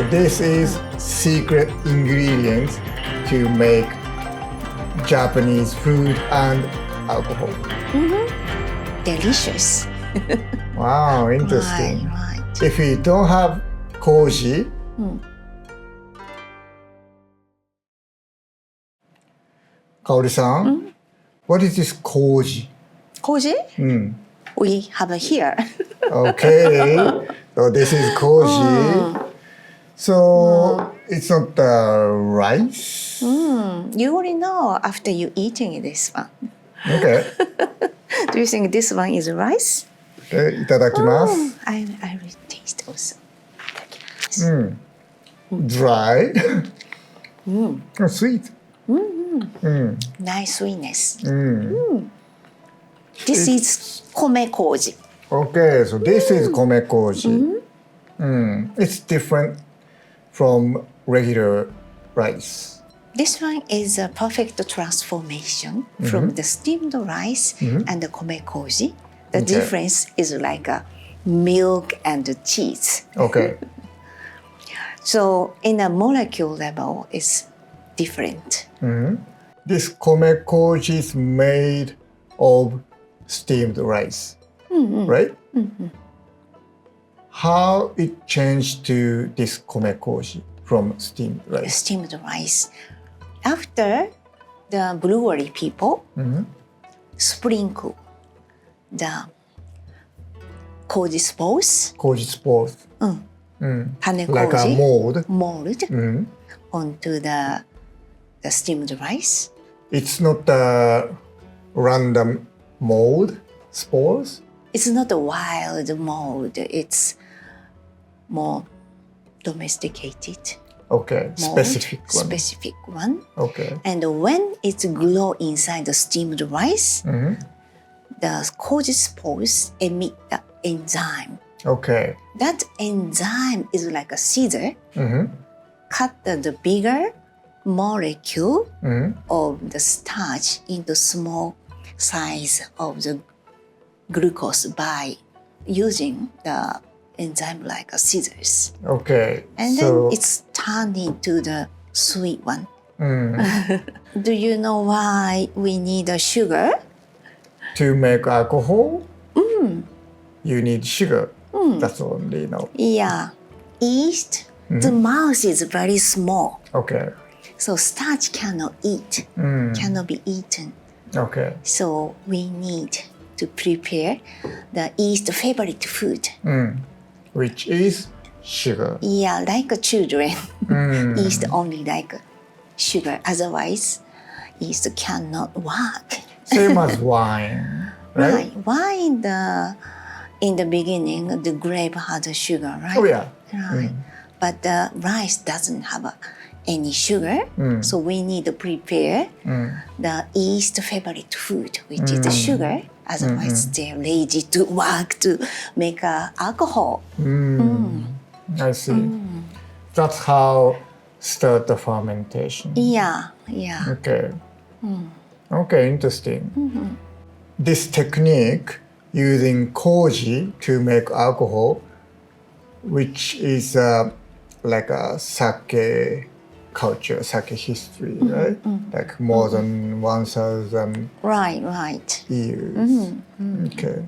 This is secret ingredient to make Japanese food and alcohol. Delicious. Wow, interesting. Right. If you don't have Koji, Kaori-san, what is this Koji? Koji? We have here. Okay, so this is Koji. So it's not rice? You already know after you eating this one. Okay. Do you think this one is rice? いただきます。 I will taste also. Dry. Sweet. Nice sweetness. This is kome koji. Okay, so this is kome koji. It's different from regular rice. This one is a perfect transformation from the steamed rice and the kome koji. The difference is like a milk and cheese. Okay. So in a molecule level, it's different. This kome koji is made of steamed rice, right? How it changed to this kome koji from steamed rice? Steamed rice. After the brewery people sprinkle the koji spores, Koji spores, hane like a koji mold. onto the steamed rice. It's not a random mold spores. It's not a wild mold. It's more domesticated Okay, mold, specific one. specific one. Okay. And when it's grow inside the steamed rice, the koji spores emit the enzyme. Okay. That enzyme is like a scissor, cut the bigger molecule of the starch into small size of the glucose by using the enzyme like a scissors. Okay. And so, then it's turned into the sweet one. Do you know why we need a sugar? to make alcohol, you need sugar. That's only know. Yeah, yeast. The mouth is very small, Okay. so starch cannot be eaten. Okay. So we need to prepare the yeast favorite food. Which is sugar. Yeah, like children, yeast only like sugar. Otherwise, yeast cannot work. Same as wine, right? Wine, in the beginning, the grape has a sugar, right? Oh yeah. Right. But the rice doesn't have any sugar, so we need to prepare the yeast favorite food, which is the sugar. Otherwise, they're lazy to work to make alcohol. I see. That's how start the fermentation. Yeah. Okay. Okay, interesting. This technique using koji to make alcohol, which is like a sake culture, sake history, right? Like more than 1,000 Right. years. Okay.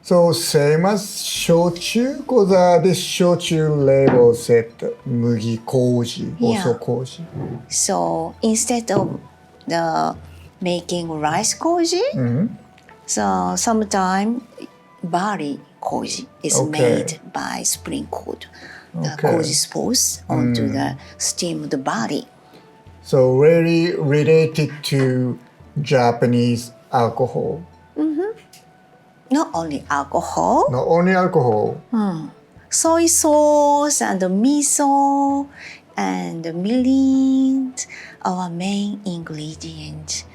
So same as shochu, because this shochu label said mugi koji, also koji. So instead of the making rice koji, so sometimes barley koji is made by sprinkled the koji spores onto the steamed barley. So really related to Japanese alcohol. Not only alcohol, Not only alcohol. soy sauce and miso and mirin, our main ingredient.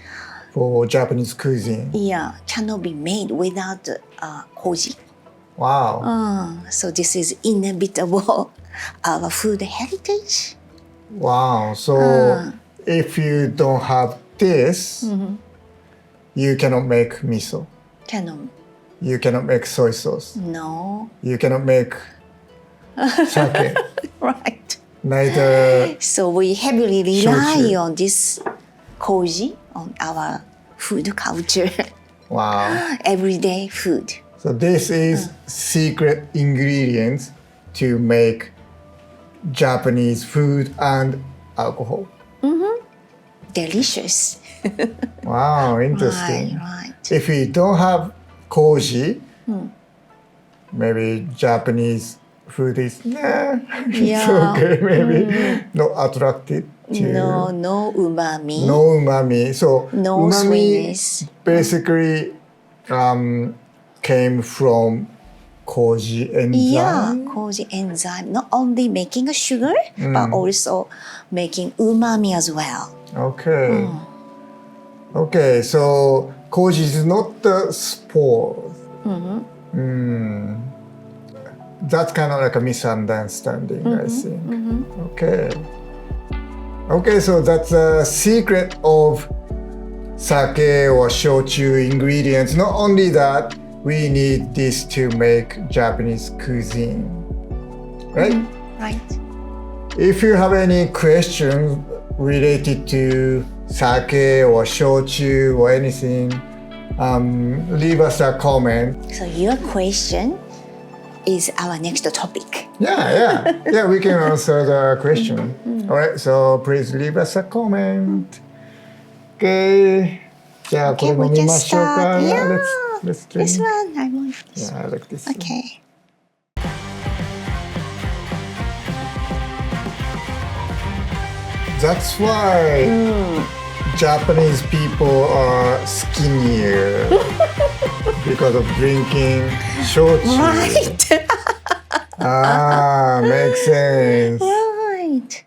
For Japanese cuisine. Yeah, cannot be made without koji. Wow. So this is inevitable our food heritage. Wow. So if you don't have this, you cannot make miso. Cannot. You cannot make soy sauce. No. You cannot make sake. Right. neither So we heavily rely Shochu. on this koji on our food culture, wow. everyday food. So this is secret ingredients to make Japanese food and alcohol. Delicious. Wow, interesting. Right. If we don't have koji, maybe Japanese food is it's Yeah. okay, maybe not attracted to No umami. no umami. So No umami sweetness. basically came from koji enzyme. Yeah, koji enzyme. Not only making a sugar, but also making umami as well. Okay. Okay, so koji is not the spore. That's kind of like a misunderstanding, I think. Okay. Okay, so that's a secret of sake or shochu ingredients. Not only that, we need this to make Japanese cuisine, right? Right. If you have any questions related to sake or shochu or anything, leave us a comment. So your question is our next topic. Yeah, we can answer the question. All right, so please leave us a comment. Okay. じゃあこれ we 飲み can ましょうか。 start. Yeah. Let's This drink. one, I want this. Yeah, I like this. Okay. That's why Japanese people are skinnier because of drinking shochu. Right. Ah, makes sense. Right.